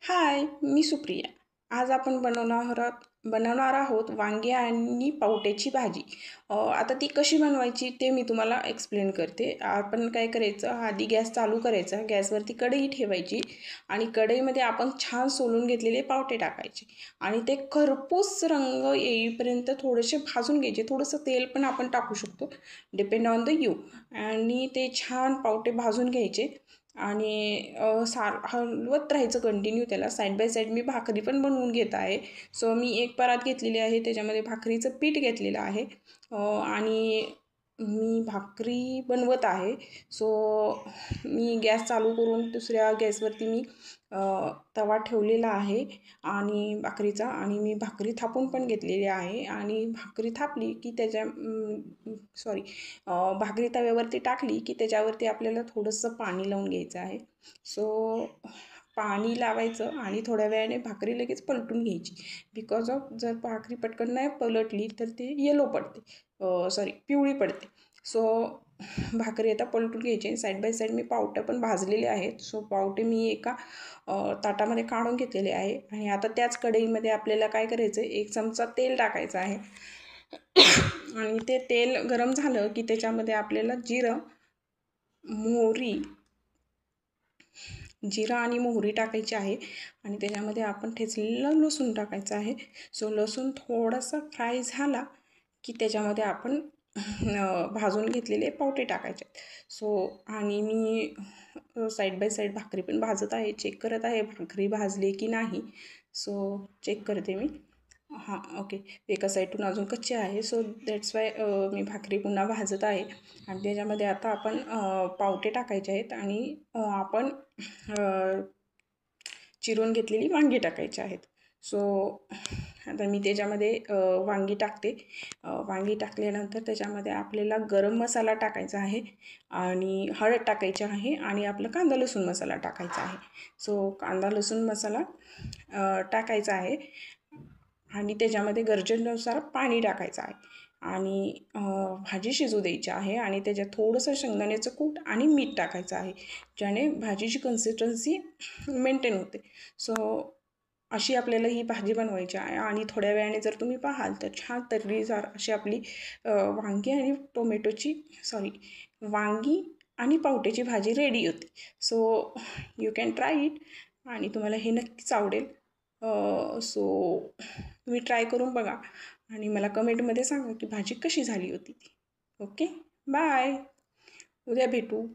हाय, मी सुप्रिया. आज आपण बनवणार आहोत वांगे आणि पावट्याची भाजी. आता ती कशी बनवायची ते मी तुम्हाला एक्सप्लेन करते. आपण काय करायचं, आधी गॅस चालू करायचा, गॅसवरती कढई ठेवायची आणि कढईमध्ये आपण छान सोलून घेतलेले पावटे टाकायचे आणि ते खरपूस रंग येईपर्यंत थोडेसे भाजून घ्यायचे. थोडंसं तेल पण आपण टाकू शकतो, डिपेंड ऑन द यू. आणि ते छान पावटे भाजून घ्यायचे आणि हलवत राहायचं कंटिन्यू त्याला. साईड बाय साईड मी भाकरी पण बनवून घेत आहे. सो मी एक परात घेतलेली आहे, त्याच्यामध्ये भाकरीचं पीठ घेतलेलं आहे आणि मी भाकरी बनवत आहे. सो मी गॅस चालू करून दुसऱ्या गॅसवरती मी तवा ठेवलेला आहे आणि भाकरीचा, आणि मी भाकरी थापून पण घेतलेली आहे. आणि भाकरी थापली की भाकरी तव्यावरती टाकली की त्याच्यावरती आपल्याला थोडंसं पाणी लावून घ्यायचं आहे. सो पाणी लावायचं आणि थोड्या वेळाने भाकरी लगेच पलटून घ्यायची. बिकॉज ऑफ जर भाकरी पटकन नाही पलटली तर ते येलो पडते, पिवळी पडते. सो भाकरी आता पलटून घ्यायची. साईड बाय साईड मी पावटे पण भाजलेले आहेत. सो पावटे मी एका ताटामध्ये काढून घेतलेले आहे. आणि आता त्याच कढईमध्ये आपल्याला काय करायचं, 1 चमचा तेल टाकायचं आहे. आणि ते तेल गरम झालं की त्याच्यामध्ये आपल्याला जिरा आणि मोहरी टाकायची आहे. आणि त्याच्यामध्ये आपण ठेचलेलं लसूण टाकायचं आहे. सो लसूण थोडासा फ्राय झाला की त्याच्यामध्ये आपण भाजून घेतलेले पावटे टाकायचे. सो आणि मी साईड बाय साईड भाकरी पण भाजत आहे, चेक करत आहे भाकरी भाजली की नाही. सो चेक करते मी. हां, ओके. एका साईडून अजून कच्चे आहे. सो दॅट्स वाय मी भाकरी पुन्हा भाजत आहे. आणि त्याच्यामध्ये आता आपण पावटे टाकायचे आहेत आणि आपण चिरून घेतलेली वांगी टाकायची आहेत. सो आता मी त्याच्यामध्ये वांगी टाकते. वांगी टाकल्यानंतर त्याच्यामध्ये आपल्याला गरम मसाला टाकायचा आहे आणि हळद टाकायची आहे आणि आपलं कांदा लसूण मसाला टाकायचा आहे. सो कांदा लसूण मसाला टाकायचा आहे आणि त्याच्यामध्ये गरजेनुसार पाणी टाकायचं आहे आणि भाजी शिजू द्यायची आहे. आणि त्याच्यात थोडंसं शेंगदाण्याचं कूट आणि मीठ टाकायचं आहे, ज्याने भाजीची कन्सिस्टन्सी मेंटेन होते. सो अशी आपल्याला ही भाजी बनवायची आहे. आणि थोड्या वेळाने जर तुम्ही पाहाल तर छान तर्रीदार अशी आपली वांगी आणि पावट्याची भाजी रेडी होते. So you can try it आणि तुम्हाला हे नक्कीच आवडेल. सो तुम्ही ट्राय करून बघा आणि मला कमेंटमध्ये सांगा की भाजी कशी झाली होती ती. Okay, bye. उद्या भेटू.